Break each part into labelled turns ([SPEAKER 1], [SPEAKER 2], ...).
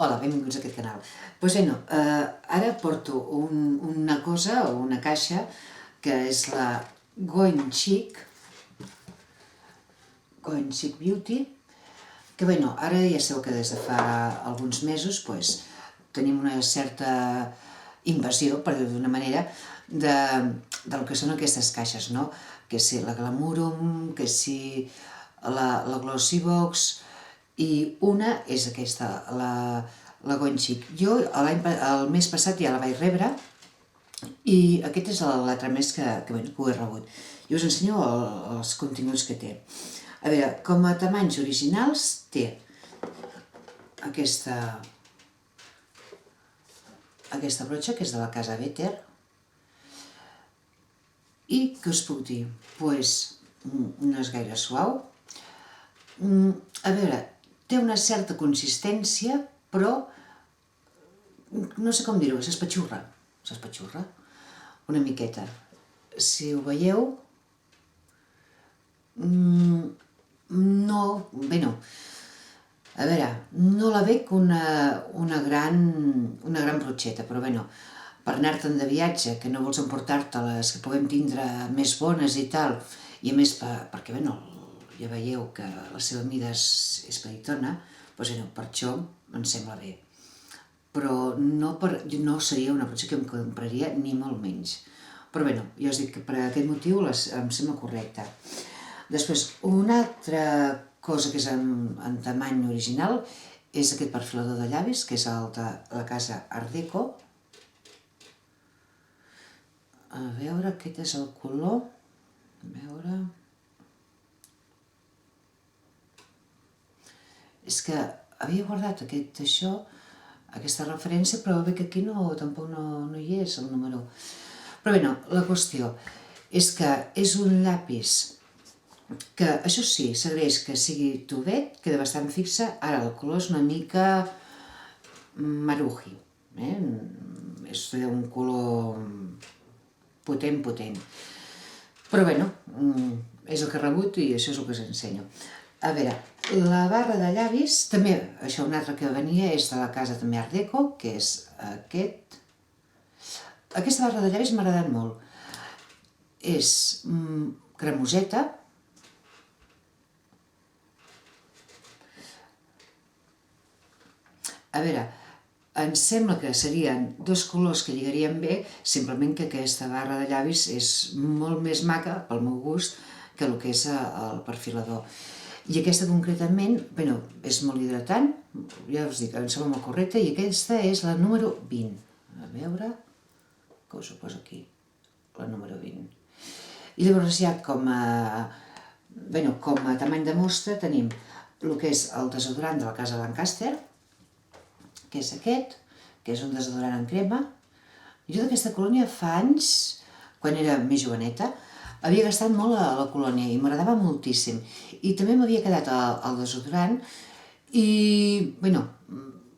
[SPEAKER 1] Hola, benvinguts a aquest canal. Doncs bé, ara porto una cosa o una caixa que és la Going Chic Beauty, que ara ja sabeu que des de fa alguns mesos tenim una certa invasió, per dir-ho d'una manera, del que són aquestes caixes, no? Que si la Glamurum, que si la Glossybox, i una és aquesta, la Going Chic. Jo el mes passat ja la vaig rebre i aquest és l'altre mes que ho he rebut. I us ensenyo els continguts que té. A veure, com a tamanys originals té aquesta brotxa, que és de la casa Vetter. I què us puc dir? Doncs no és gaire suau. A veure, té una certa consistència, però no sé com dir-ho, s'espatxurra una miqueta. Si ho veieu, no, a veure, no la veig una gran brotxeta, però per anar-te'n de viatge, que no vols emportar-te les que puguem tindre més bones i tal, i a més perquè ja veieu que la seva mida és petitona, doncs per això em sembla bé. Però no seria una brotxa que em compraria ni molt menys. Però ja us dic que per aquest motiu em sembla correcta. Després, una altra cosa que és en tamany original és aquest perfilador de llavis, que és el de la casa Art Deco. A veure, aquest és el color. A veure... És que havia guardat aquesta referència, però veig que aquí tampoc no hi és el número. Però la qüestió és que és un llapis que, això sí, s'agraeix que sigui tovet, queda bastant fixa. Ara el color és una mica maruji, és un color potent. Però és el que he rebut i això és el que us ensenyo. A veure, la barra de llavis, també, això un altre que venia és de la casa també Art Deco, que és aquest. Aquesta barra de llavis m'ha agradat molt. És cremoseta. A veure, em sembla que serien dos colors que lligarien bé, simplement que aquesta barra de llavis és molt més maca, pel meu gust, que el que és el perfilador. I aquesta concretament, és molt hidratant, ja us dic, em sembla molt correcta, i aquesta és la número 20. A veure, que us ho poso aquí, la número 20. I llavors ja com a tamany de mostra tenim el que és el desodorant de la casa Lancaster, que és aquest, que és un desodorant en crema. Jo d'aquesta colònia fa anys, quan era més joveneta, havia gastat molt a la colònia i m'agradava moltíssim. I també m'havia quedat el desodorant i,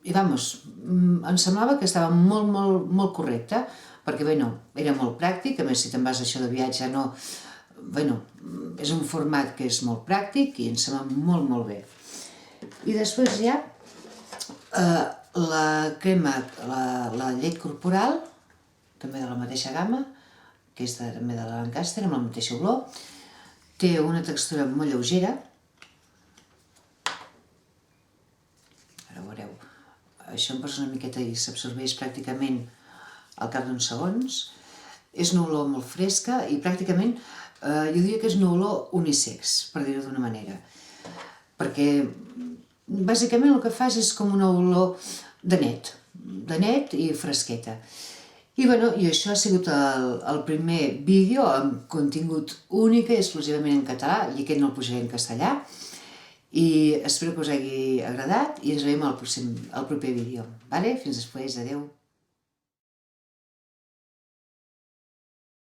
[SPEAKER 1] em semblava que estava molt correcte, perquè, era molt pràctic, a més, si te'n vas això de viatge, és un format que és molt pràctic i em sembla molt bé. I després ja la crema, la llet corporal, també de la mateixa gamma, que és també de la Lancaster, amb la mateixa olor. Té una textura molt lleugera. Ara ho veureu. Això em posa una miqueta i s'absorbeix pràcticament al cap d'uns segons. És una olor molt fresca i pràcticament jo diria que és una olor unisex, per dir-ho d'una manera. Perquè bàsicament el que fas és com una olor de net i fresqueta. I això ha sigut el primer vídeo amb contingut únic i exclusivament en català, i aquest no el pujaré en castellà. I espero que us hagi agradat i ens veiem al proper vídeo. Fins després, adeu!